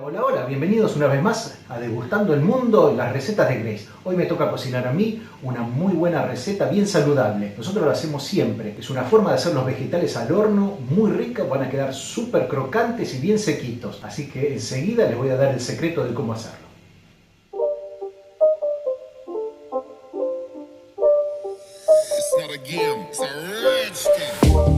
Hola, hola, bienvenidos una vez más a Degustando el Mundo, las recetas de Grace. Hoy me toca cocinar a mí una muy buena receta, bien saludable. Nosotros lo hacemos siempre. Es una forma de hacer los vegetales al horno, muy rica, van a quedar súper crocantes y bien sequitos. Así que enseguida les voy a dar el secreto de cómo hacerlo. It's not a game, it's a rich thing.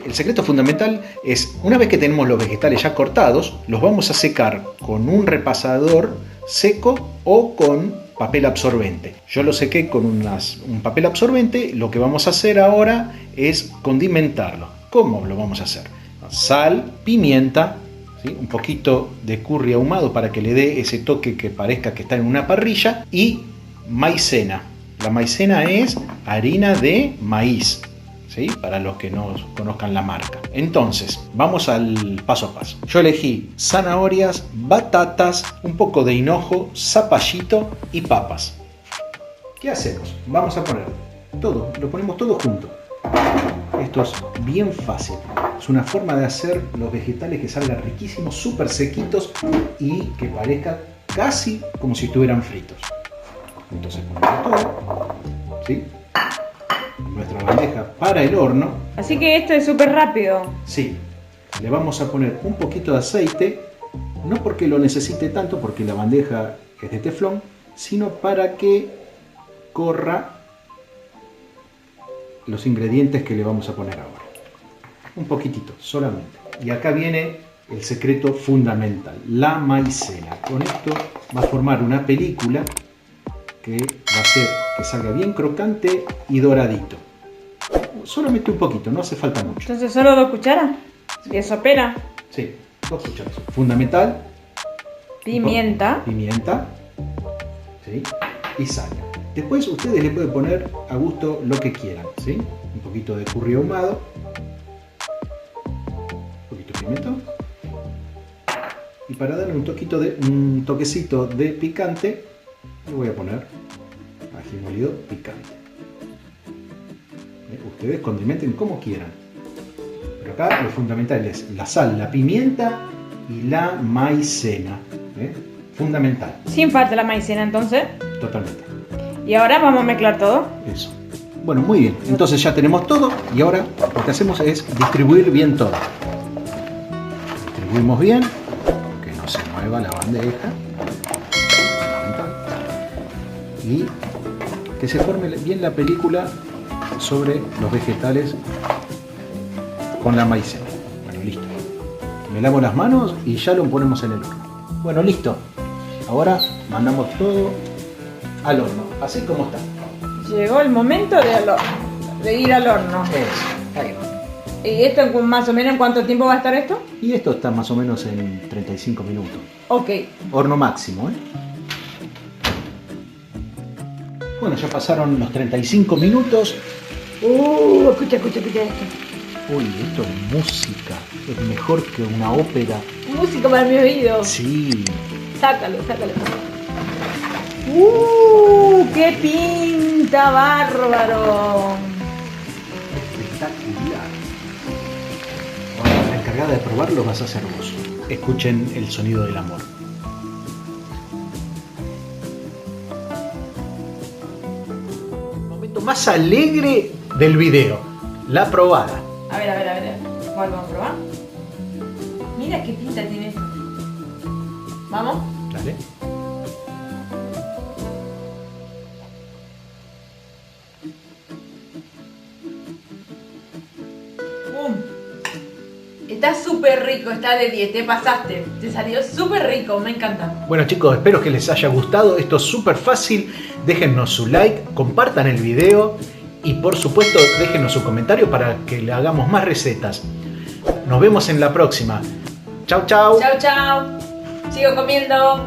El secreto fundamental es, una vez que tenemos los vegetales ya cortados, los vamos a secar con un repasador seco o con papel absorbente. Yo lo sequé con un papel absorbente. Lo que vamos a hacer ahora es condimentarlo. ¿Cómo lo vamos a hacer? Sal, pimienta, ¿sí? Un poquito de curry ahumado para que le dé ese toque que parezca que está en una parrilla, y maicena. La maicena es harina de maíz, ¿sí? Para los que no conozcan la marca. Entonces, vamos al paso a paso. Yo elegí zanahorias, batatas, un poco de hinojo, zapallito y papas. ¿Qué hacemos? Vamos a poner todo, lo ponemos todo junto. Esto es bien fácil. Es una forma de hacer los vegetales que salgan riquísimos, súper sequitos y que parezca casi como si estuvieran fritos. Entonces ponemos todo, ¿sí? Nuestra bandeja para el horno. Así que esto es súper rápido. Sí, le vamos a poner un poquito de aceite, no porque lo necesite tanto, porque la bandeja es de teflón, sino para que corra los ingredientes que le vamos a poner ahora. Un poquitito, solamente. Y acá viene el secreto fundamental, la maicena. Con esto va a formar una película que va a hacer que salga bien crocante y doradito. Solamente un poquito, no hace falta mucho. Entonces solo 2 cucharas. Y eso pera. Sí, 2 cucharas. Fundamental. Pimienta. Pimienta. ¿Sí? Y sal. Después ustedes le pueden poner a gusto lo que quieran, ¿sí? Un poquito de curry ahumado. Un poquito de pimiento. Y para darle un toquecito de picante, le voy a poner ají molido picante. Ustedes condimenten como quieran. Pero acá lo fundamental es la sal, la pimienta y la maicena. Fundamental. Sin falta la maicena entonces. Totalmente. Y ahora vamos a mezclar todo. Eso. Bueno, muy bien. Entonces ya tenemos todo y ahora lo que hacemos es distribuir bien todo. Distribuimos bien, que no se mueva la bandeja. Y que se forme bien la película sobre los vegetales con la maicena. Bueno, listo. Me lavo las manos y ya lo ponemos en el horno. Bueno, listo. Ahora mandamos todo al horno, así como está. Llegó el momento de ir al horno. Eso, ahí va. ¿Y esto más o menos en cuánto tiempo va a estar esto? Y esto está más o menos en 35 minutos. Ok. Horno máximo, ¿eh? Bueno, ya pasaron los 35 minutos. Escucha esto. Uy, esto es música. Es mejor que una ópera. Música para mi oído. Sí. Sácalo. ¡Qué pinta bárbaro! Espectacular. Bueno, la encargada de probarlo vas a ser vos. Escuchen el sonido del amor. El momento más alegre del video. La probada. A ver. ¿Cuál vamos a probar? Mira qué pinta tiene esto. ¿Vamos? Dale. Está súper rico, está de 10, te pasaste. Te salió súper rico, me encanta. Bueno chicos, espero que les haya gustado. Esto es súper fácil. Déjennos su like, compartan el video y por supuesto déjenos su comentario para que le hagamos más recetas. Nos vemos en la próxima. Chau, chau. Chao. Sigo comiendo.